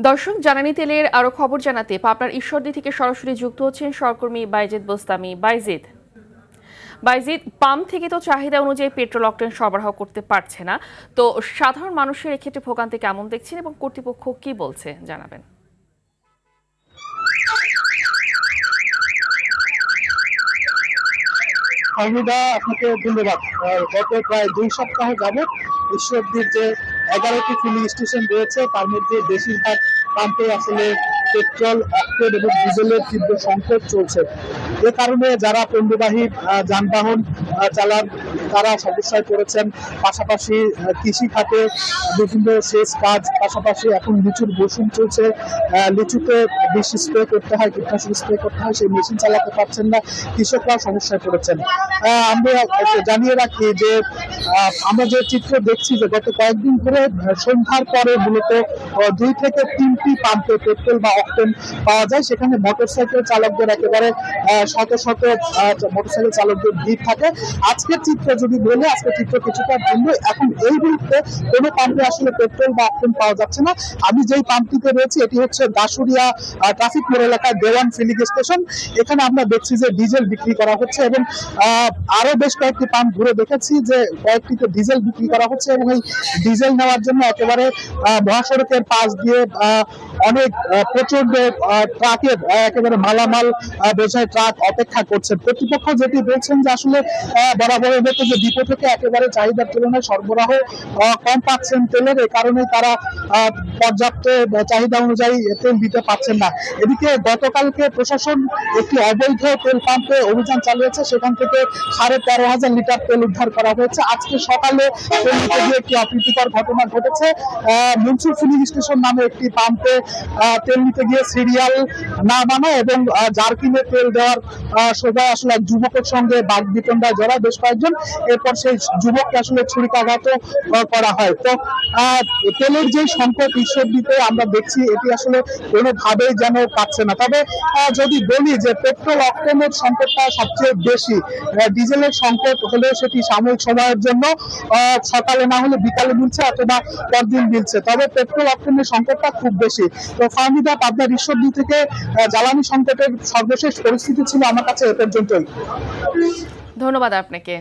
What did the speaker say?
দর্শক, জ্বালানি তেলের আরো খবর জানাতে পাবনার ঈশ্বরদী থেকে সরাসরি যুক্ত হচ্ছেন সহকর্মী বাইজিদ বোস্তামি। বাইজিদ, পাম্প থেকে তো চাহিদা অনুযায়ী পেট্রোল অকটেন সরবরাহ করতে পারছে না, তো সাধারণ মানুষের এক্ষেত্রে ভোগান্তি কেমন দেখছেন এবং কর্তৃপক্ষ কি বলছে জানাবেন। আপনাকে ধন্যবাদ। গত প্রায় 2 সপ্তাহ যাবৎ ঈশ্বরদীর যে 11টি ফিলিং স্টেশন রয়েছে তার মধ্যে বেশিরভাগ পাম্পে আসলে পেট্রোল, অক্টেন এবং ডিজেলের তীব্র সংকট চলছে। এ কারণে যারা পণ্যবাহী যানবাহন চালান তারা সমস্যায় পড়েছেন। পাশাপাশি কৃষি খাতে বিভিন্ন সেচ কাজ, পাশাপাশি এখন লিচুর মৌসুম চলছে। লিচুতে বিষ স্প্রে করতে হয়, কীটনাশক স্প্রে করতে হয়, সেই মেশিন চালাতে পারছেন না, কৃষকরা সমস্যায় পড়েছেন। আমরা জানিয়ে রাখি যে আমরা যে চিত্র দেখছি যে গত কয়েকদিন ধরে সন্ধ্যার পরে মূলত 2 থেকে 3টি পাম্পে পেট্রোল বা অকটেন পাওয়া যায়। সেখানে মোটরসাইকেল চালকদের একেবারে শত শত মোটরসাইকেল চালকদের ভিড় থাকে। আজকের চিত্র যদি বলে, আজকের চিত্র কিছুটা ভিন্ন। এখন এই মুহূর্তে কোনো পাম্পে আসলে পেট্রোল বা অকটেন পাওয়া যাচ্ছে না। আমি যেই পাম্পটিতে রয়েছি এটি হচ্ছে দাসুরিয়া ট্রাফিক মোড় এলাকার দেওয়ান ফিলিং স্টেশন। এখানে আমরা দেখছি যে ডিজেল বিক্রি করা হচ্ছে এবং আরো বেশ কয়েকটি পাম্প ঘুরে দেখেছি যে কয়েকটিতে ডিজেল বিক্রি করা হচ্ছে এবং এই ডিজেল নেওয়ার জন্য একেবারে মহাসড়কের পাশ দিয়ে অনেক প্রচন্ড ট্রাকের একেবারে মালামাল বোঝাই ট্রাক অপেক্ষা করছে। কর্তৃপক্ষ যেটি বলছেন যে আসলে বরাবরের মতো যে ডিপো থেকে একেবারে চাহিদার তুলনায় সরবরাহ কম পাচ্ছেন তেলের, এই কারণে তারা পর্যাপ্ত চাহিদা অনুযায়ী তেল দিতে পারছেন না। এদিকে গতকালকে প্রশাসন একটি অবৈধ তেল পাম্পে অভিযান চালিয়েছে, সেখান থেকে 13,500 লিটার তেল উদ্ধার করা হয়েছে। আজকে সকালে তেল নিতে গিয়ে একটি অপ্রীতিকর ঘটনা ঘটেছে। মনসুর ফিলিং স্টেশন নামে একটি পাম্পে তেল নিতে গিয়ে সিরিয়াল না মানা এবং জার্কিনে তেল দেওয়ার সোজা আসলে এক যুবকের সঙ্গে বাক বিতণ্ডায় জড়ায় বেশ কয়েকজন। এরপর সেই যুবককে আসলে ছুরিকাঘাত করা হয়। তো তেলের যে সংকট ঈশ্বরদীতে আমরা দেখছি এটি আসলে কোনোভাবেই যেন পাচ্ছে না। তবে যদি বলি যে পেট্রোল অকটেনের সংকটটা সবচেয়ে বেশি, ডিজেলের সংকট হলেও সেটি সাময়িক সময়ের জন্য, সকালে না হলে বিকালে মিলছে অথবা পরদিন মিলছে। তবে পেট্রোল অকটেনের সংকটটা খুব বেশি। তো ফাহমিদা, পাবনার ঈশ্বরদী থেকে জ্বালানি সংকটের সর্বশেষ পরিস্থিতি ছিল আমার কাছে এ পর্যন্তই। ধন্যবাদ আপনাকে।